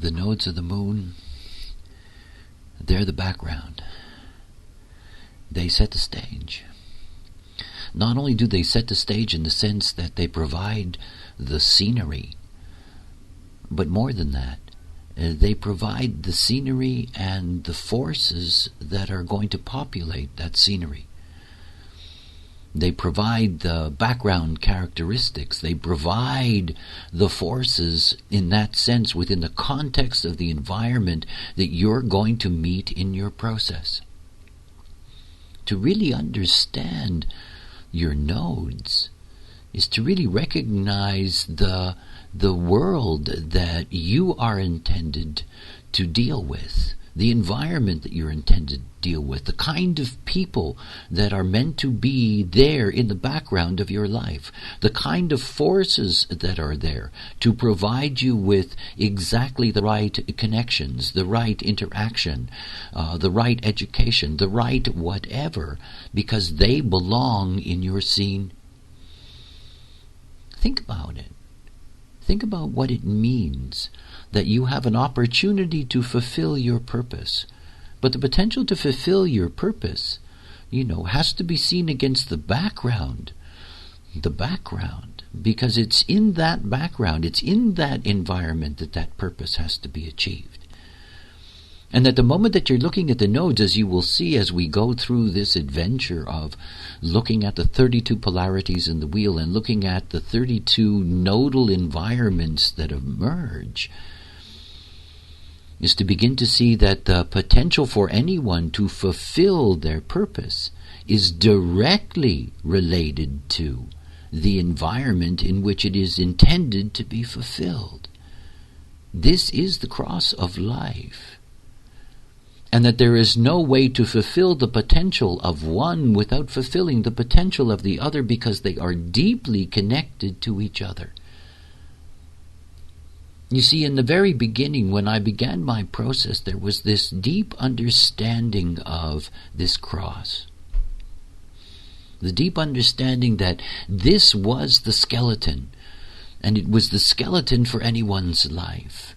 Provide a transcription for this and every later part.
The nodes of the moon, they're the background. They set the stage. Not only do they set the stage in the sense that they provide the scenery, but more than that, they provide the scenery and the forces that are going to populate that scenery. They provide the background characteristics. They provide the forces in that sense within the context of the environment that you're going to meet in your process. To really understand your nodes is to really recognize the world that you are intended to deal with, the environment that you're intended to deal with, the kind of people that are meant to be there in the background of your life, the kind of forces that are there to provide you with exactly the right connections, the right interaction, the right education, the right whatever, because they belong in your scene. Think about it. Think about what it means that you have an opportunity to fulfill your purpose. But the potential to fulfill your purpose, has to be seen against the background. The background. Because it's in that background, it's in that environment that purpose has to be achieved. And at the moment that you're looking at the nodes, as you will see as we go through this adventure of looking at the 32 polarities in the wheel and looking at the 32 nodal environments that emerge, is to begin to see that the potential for anyone to fulfill their purpose is directly related to the environment in which it is intended to be fulfilled. This is the cross of life. And that there is no way to fulfill the potential of one without fulfilling the potential of the other, because they are deeply connected to each other. You see, in the very beginning, when I began my process, there was this deep understanding of this cross. The deep understanding that this was the skeleton, and it was the skeleton for anyone's life.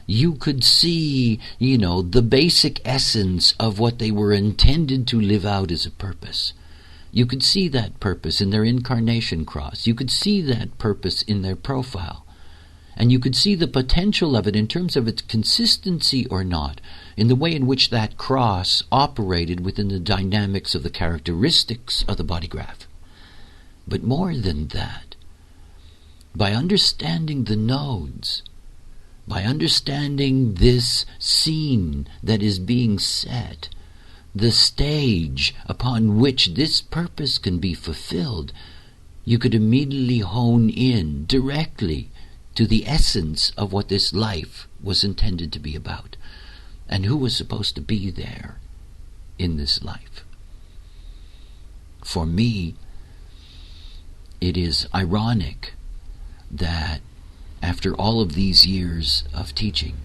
You could see, the basic essence of what they were intended to live out as a purpose. You could see that purpose in their incarnation cross. You could see that purpose in their profile. And you could see the potential of it in terms of its consistency or not, in the way in which that cross operated within the dynamics of the characteristics of the body graph. But more than that, by understanding the nodes, by understanding this scene that is being set, the stage upon which this purpose can be fulfilled, you could immediately hone in directly to the essence of what this life was intended to be about, and who was supposed to be there in this life. For me, it is ironic that after all of these years of teaching,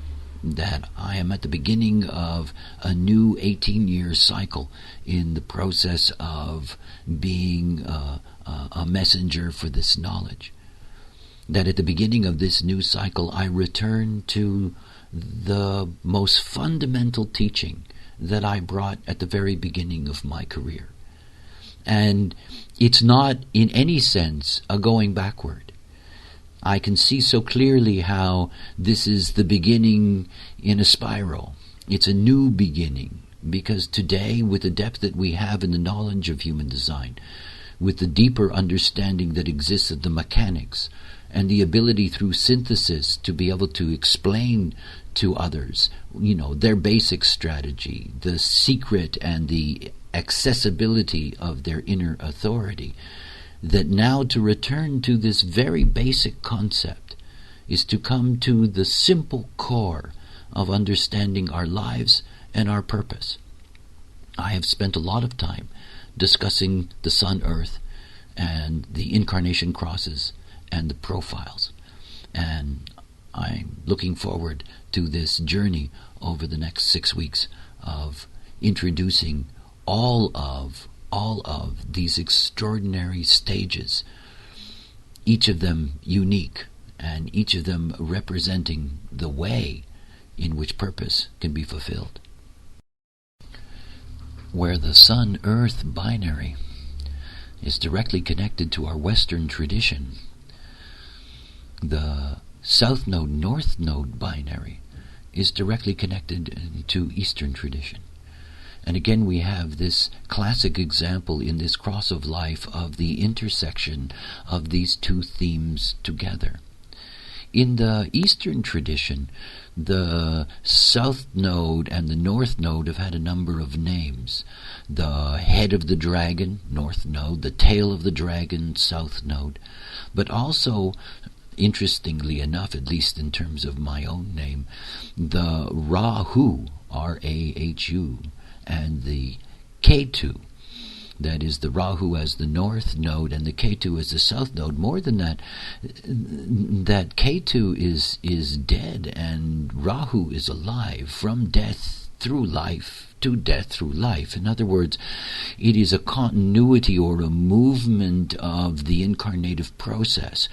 that I am at the beginning of a new 18-year cycle in the process of being a messenger for this knowledge. That at the beginning of this new cycle, I return to the most fundamental teaching that I brought at the very beginning of my career. And it's not in any sense a going backward. I can see so clearly how this is the beginning in a spiral. It's a new beginning, because today, with the depth that we have in the knowledge of human design, with the deeper understanding that exists of the mechanics, and the ability through synthesis to be able to explain to others, their basic strategy, the secret and the accessibility of their inner authority, that now to return to this very basic concept is to come to the simple core of understanding our lives and our purpose. I have spent a lot of time discussing the Sun, Earth, and the incarnation crosses and the profiles. And I'm looking forward to this journey over the next 6 weeks of introducing all of these extraordinary stages, each of them unique, and each of them representing the way in which purpose can be fulfilled. Where the Sun-Earth binary is directly connected to our Western tradition, the South Node, North Node binary is directly connected to Eastern tradition. And again, we have this classic example in this cross of life of the intersection of these two themes together. In the Eastern tradition, the South Node and the North Node have had a number of names. The head of the dragon, North Node, the tail of the dragon, South Node. But also, interestingly enough, at least in terms of my own name, the Rahu, R-A-H-U, and the Ketu, that is the Rahu as the North Node and the Ketu as the South Node. More than that, that Ketu is dead and Rahu is alive, from death through life to death through life. In other words, it is a continuity or a movement of the incarnative process.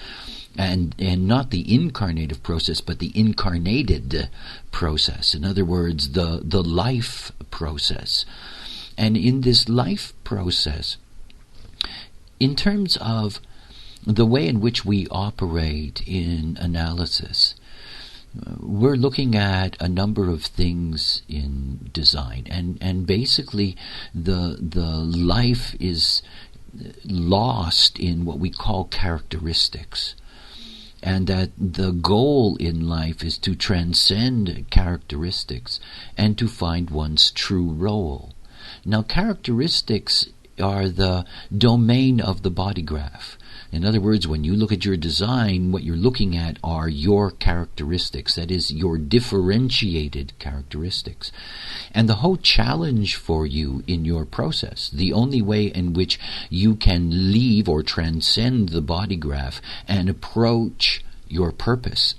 And not the incarnative process, but the incarnated process. In other words, the life process. And in this life process, in terms of the way in which we operate in analysis, we're looking at a number of things in design. And basically, the life is lost in what we call characteristics. And that the goal in life is to transcend characteristics and to find one's true role. Now, characteristics are the domain of the body graph. In other words, when you look at your design, what you're looking at are your characteristics, that is, your differentiated characteristics. And the whole challenge for you in your process, the only way in which you can leave or transcend the body graph and approach your purpose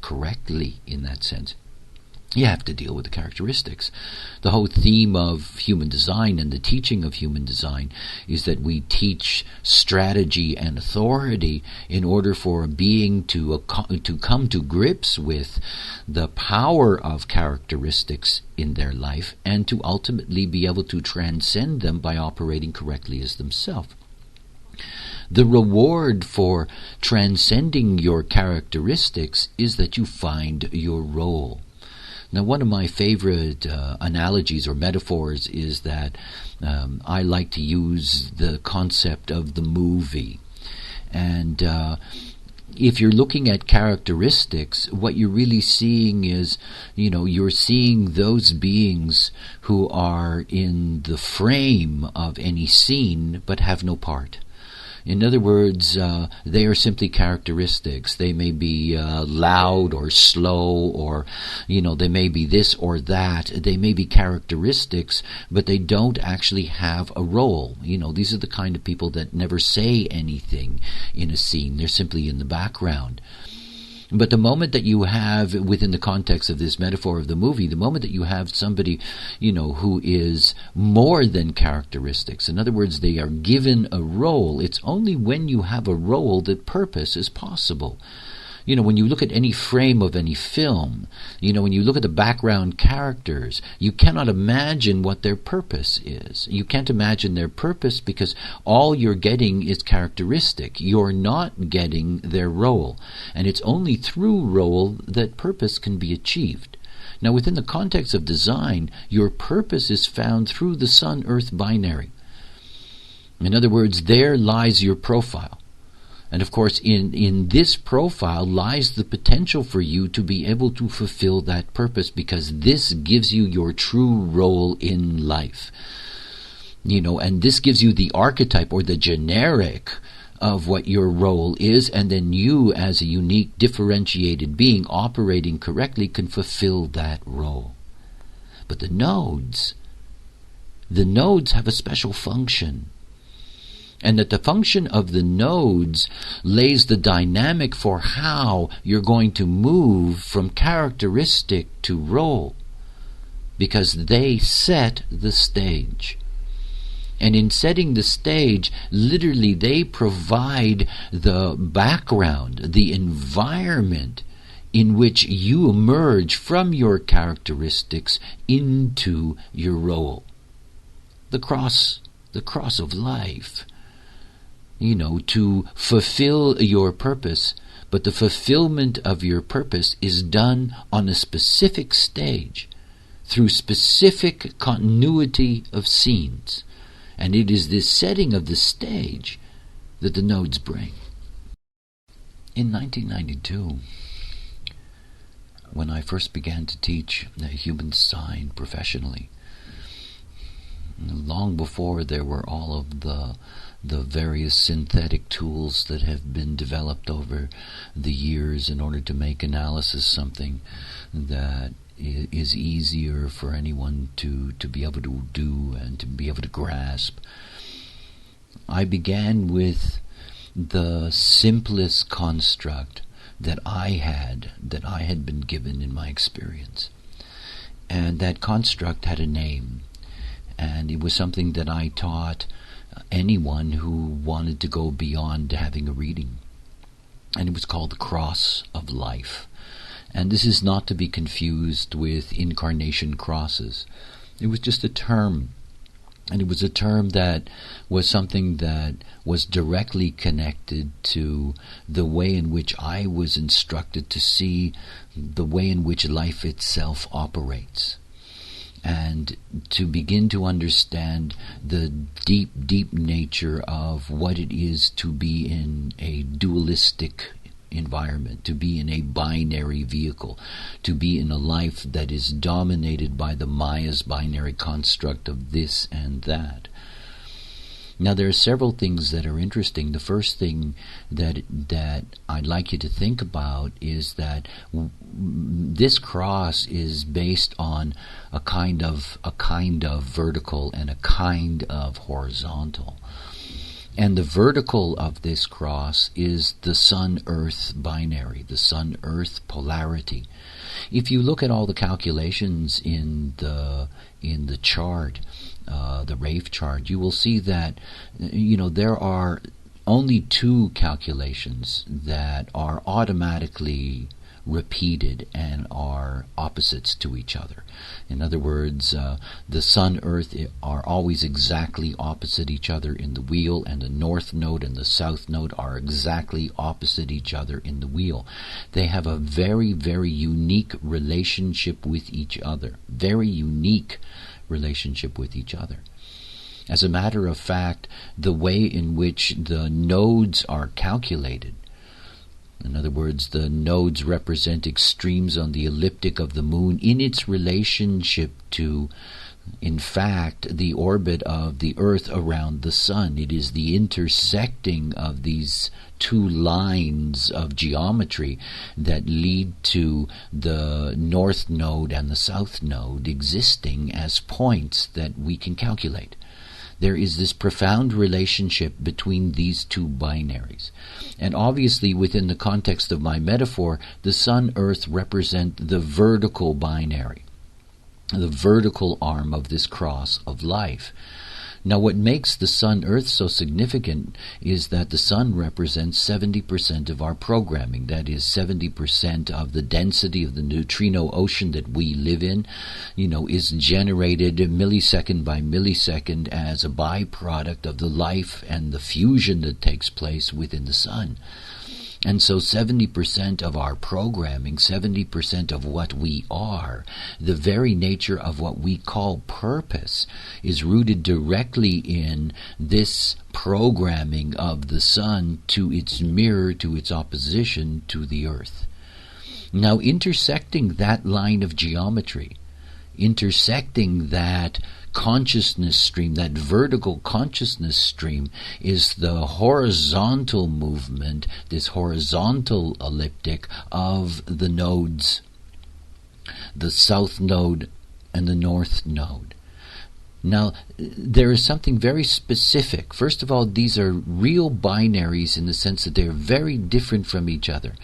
correctly in that sense, you have to deal with the characteristics. The whole theme of human design and the teaching of human design is that we teach strategy and authority in order for a being to come to grips with the power of characteristics in their life and to ultimately be able to transcend them by operating correctly as themselves. The reward for transcending your characteristics is that you find your role. Now, one of my favorite analogies or metaphors is that I like to use the concept of the movie. And if you're looking at characteristics, what you're really seeing is, you're seeing those beings who are in the frame of any scene but have no part. In other words, they are simply characteristics. They may be loud or slow, or, they may be this or that. They may be characteristics, but they don't actually have a role. These are the kind of people that never say anything in a scene. They're simply in the background. But the moment that you have, within the context of this metaphor of the movie, the moment that you have somebody, who is more than characteristics, in other words, they are given a role, it's only when you have a role that purpose is possible. When you look at any frame of any film, when you look at the background characters, you cannot imagine what their purpose is. You can't imagine their purpose because all you're getting is characteristic. You're not getting their role. And it's only through role that purpose can be achieved. Now, within the context of design, your purpose is found through the Sun-Earth binary. In other words, there lies your profile. And of course, in this profile lies the potential for you to be able to fulfill that purpose, because this gives you your true role in life. And this gives you the archetype or the generic of what your role is, and then you, as a unique, differentiated being operating correctly, can fulfill that role. But the nodes have a special function. And that the function of the nodes lays the dynamic for how you're going to move from characteristic to role, because they set the stage. And in setting the stage, literally they provide the background, the environment in which you emerge from your characteristics into your role. The cross of life, to fulfill your purpose, but the fulfillment of your purpose is done on a specific stage, through specific continuity of scenes. And it is this setting of the stage that the nodes bring. In 1992, when I first began to teach human design professionally, long before there were all of the various synthetic tools that have been developed over the years in order to make analysis something that is easier for anyone to be able to do and to be able to grasp, I began with the simplest construct that I had been given in my experience. And that construct had a name, and it was something that I taught anyone who wanted to go beyond having a reading. And it was called the cross of life. And this is not to be confused with incarnation crosses. It was just a term. And it was a term that was something that was directly connected to the way in which I was instructed to see the way in which life itself operates, and to begin to understand the deep, deep nature of what it is to be in a dualistic environment, to be in a binary vehicle, to be in a life that is dominated by the Maya's binary construct of this and that. Now, there are several things that are interesting. The first thing that I'd like you to think about is that this cross is based on a kind of vertical and a kind of horizontal. And the vertical of this cross is the Sun-Earth binary, the Sun-Earth polarity. If you look at all the calculations in the chart, the RAVE chart, you will see that there are only two calculations that are automatically repeated and are opposites to each other. In other words, the Sun, Earth are always exactly opposite each other in the wheel, and the North Node and the South Node are exactly opposite each other in the wheel. They have a very, very unique relationship with each other. Very unique relationship with each other. As a matter of fact, the way in which the nodes are calculated, in other words, the nodes represent extremes on the elliptic of the moon in its relationship to, in fact, the orbit of the Earth around the Sun. It is the intersecting of these two lines of geometry that lead to the North Node and the South Node existing as points that we can calculate. There is this profound relationship between these two binaries. And obviously, within the context of my metaphor, the Sun-Earth represent the vertical binary, the vertical arm of this cross of life. Now, what makes the Sun-Earth so significant is that the Sun represents 70% of our programming. That is, 70% of the density of the neutrino ocean that we live in, is generated millisecond by millisecond as a byproduct of the life and the fusion that takes place within the Sun. And so 70% of our programming, 70% of what we are, the very nature of what we call purpose, is rooted directly in this programming of the Sun to its mirror, to its opposition to the Earth. Now, intersecting that line of geometry, intersecting that consciousness stream, that vertical consciousness stream, is the horizontal movement, this horizontal elliptic of the nodes, the South Node and the North Node. Now, there is something very specific. First of all, these are real binaries in the sense that they're very different from each other.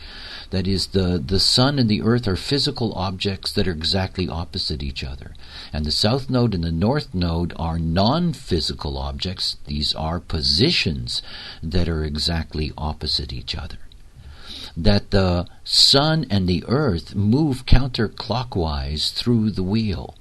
That is, the Sun and the Earth are physical objects that are exactly opposite each other. And the South Node and the North Node are non-physical objects. These are positions that are exactly opposite each other. that the sun and the earth move counterclockwise through the wheel.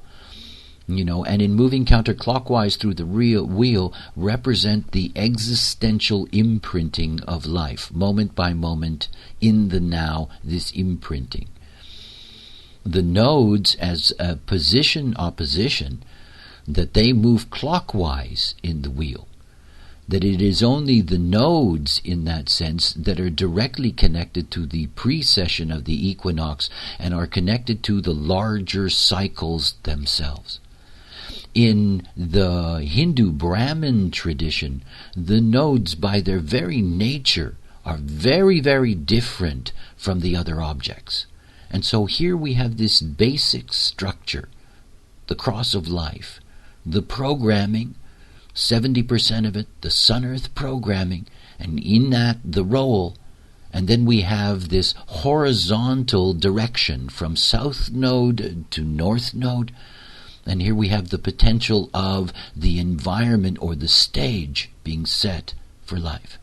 And in moving counterclockwise through the wheel represent the existential imprinting of life, moment by moment, in the now, this imprinting. The nodes as a position opposition, that they move clockwise in the wheel. That it is only the nodes in that sense that are directly connected to the precession of the equinox and are connected to the larger cycles themselves. In the Hindu Brahmin tradition, the nodes by their very nature are very, very different from the other objects. And so here we have this basic structure, the cross of life, the programming, 70% of it, the Sun-Earth programming, and in that the role. And then we have this horizontal direction from south node to north node. And here we have the potential of the environment or the stage being set for life.